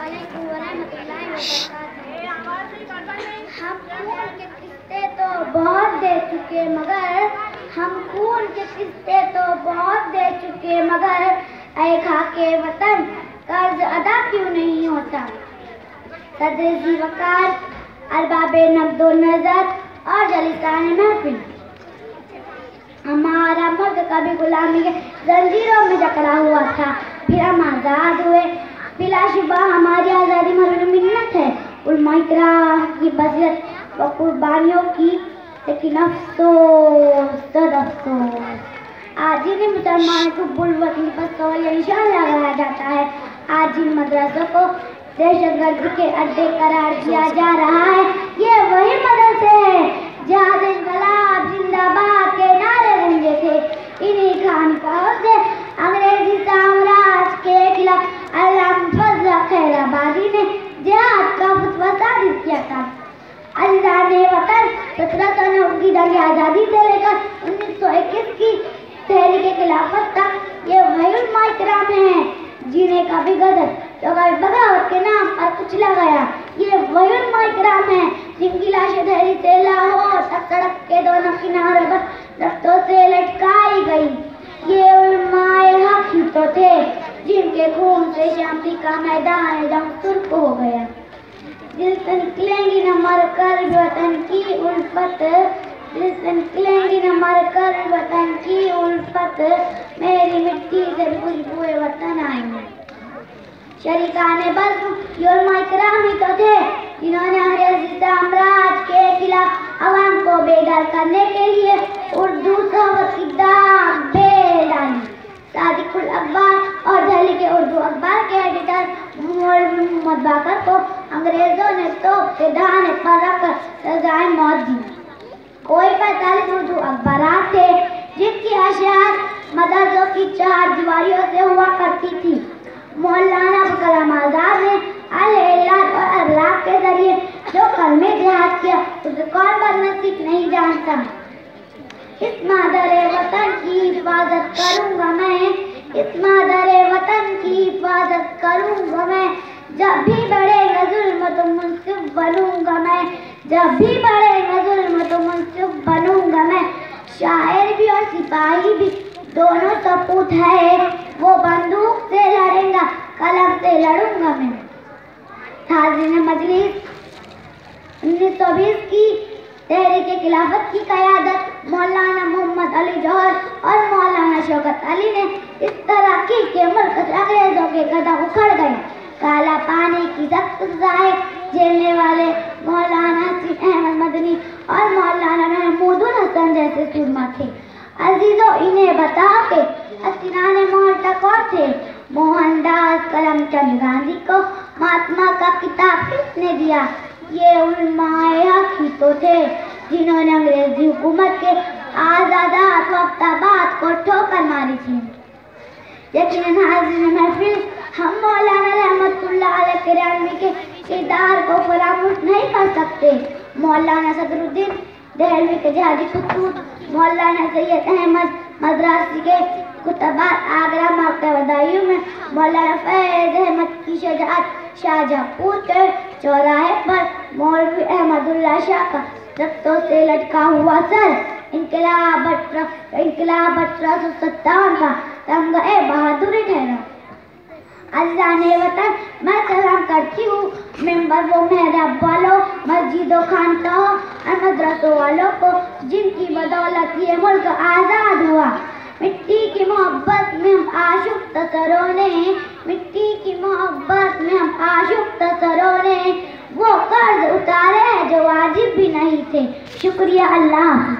علیکم ورحمۃ اللہ وبرکاتہ۔ ہم خون کے قسطے تو بہت دے چکے مگر اے خاکے وطن قرض ادا کیوں نہیں ہوتا؟ صدر ذی وقار، ارباب نقد و نظر اور جلیسان محفل، ہمارا ملک کبھی غلامی کے زنجیروں میں جکڑا ہوا تھا، پھر ہم آزاد ہوئے۔ بلا شبہ ہماری آزادی مرہون منت ہے، علماء کرام کی بصیرت و قربانیوں کی، لیکن افسوس صد افسوس آج ان مسلمانوں کو بلوطنی پر سوال نشان لگایا جاتا ہے۔ آج ان مدرسوں کو دہشت گردی کے اڈے قرار دیا جا رہا ہے۔ یہ وہی مدرسے ہیں جہاں انقلاب زندہ باد کے نعرے گونجے تھے۔ انہی خانقاہوں سے انگریزی سامراج کے خلاف علامہ فضل خیر آبادی نے جہاد کا فتویٰ صادر کیا تھا۔ عزیزان وطن، 1790 کی جنگ آزادی سے لے کر 1921 کی تحریک خلافت تک یہ وہی علماء کرام ہیں جنہیں کبھی غدر تو کبھی بغاوت کے نام پر کچلا گیا۔ یہ وہی علماء کرام ہیں جن کی لاشیں دہلی سے لاہور تک سڑک کے دونوں کناروں پر درختوں سے لٹکائی گئی۔ یہ علماء حق ہی تو تھے جن کے خون سے شامتی کا میدان جنگ سرخ ہو گیا۔ دل سے نکلیں گی نہ مر کر وطن کی الفت، دل سے نکلیں گی نہ مر کر وطن کی الفت، میری مٹی سے خوشبوئے وطن آئیں گے۔ شریکان بزم یہ علماء کرام ہی تو تھے جنہوں نے انگریزی سامراج کے خلاف عوام کو بیدار کرنے کے لیے اردو صحبت کی داغ بیل ڈالی۔ صادق الاخبار اور دہلی کے اردو اخبار کے ایڈیٹر محمد باقر کو انگریزوں نے توپ کے دہانے پر رکھ کر سزائے موت دی۔ کوئی 45 اردو اخبارات تھے جن کی اشاعت مدرسوں کی 4 دیواریوں سے ہوا کرتی تھی۔ مولانا ابوالکلام آزاد نے اعلان اور ابلاغ کے ذریعے جو کلمہ جہاد کیا اسے کون بدنصیب نہیں جانتا۔ اس مادر وطن کی حفاظت کروں گا میں، اس مادر وطن کی حفاظت کروں گا میں، جب بھی بڑھے گا ظلم تو منصف بنوں گا میں، جب بھی بڑھے گا ظلم تو منصف بنوں گا میں۔ شاعر بھی اور سپاہی بھی دونوں سپوت ہے، وہ بندوق سے لڑیں گا قلم سے لڑوں گا میں۔ حاضرین مجلس، 1920 کی تحریک خلافت کی قیادت مولانا محمد علی جوہر اور مولانا شوکت علی نے اس طرح کی کہ ملک سے انگریزوں کے قدم اکھڑ گئے۔ کالا پانی کی سخت سزائیں جھیلنے والے مولانا حسین احمد مدنی اور مولانا محمود الحسن جیسے سرما تھے۔ عزیزوں، انہیں بتاؤ کہ اسیران محلہ کون تھے؟ موہن داس کرم چند گاندھی کو مہاتما کا خطاب کس نے دیا؟ یہ علماء حق ہی تو تھے جنہوں نے انگریزی حکومت کے آزادات و افتابات کو ٹھوکر ماری تھی۔ یقیناً حاضرین محفل، ہم مولانا رحمت اللہ علیہ کے رحمی کے کردار کو فراموش نہیں کر سکتے۔ مولانا صدر الدین دہلوی کے جہادی خطوط، مولانا سید احمد مدراسی کے خطبات آگرہ موقع وداعیوں میں، مولانا فیض احمد کی شجاعت، شاہجہاں پور کے چوراہے پر مولوی احمد اللہ شاہ کا درختوں سے لٹکا ہوا سر، انقلاب 1857 کا تمغہ بہادری ٹھہرا۔ عزیزان وطن، میں سلام کرتی ہوں ممبر و محراب والوں، مسجد و خانقاہوں اور مدرسوں والوں کو جن کی بدولت یہ ملک آزاد ہوا۔ مٹی کی محبت میں ہم آشفتہ سروں نے، مٹی کی محبت میں ہم آشفتہ سروں نے وہ قرض اتارے ہیں جو واجب بھی نہیں تھے۔ شکریہ، اللہ۔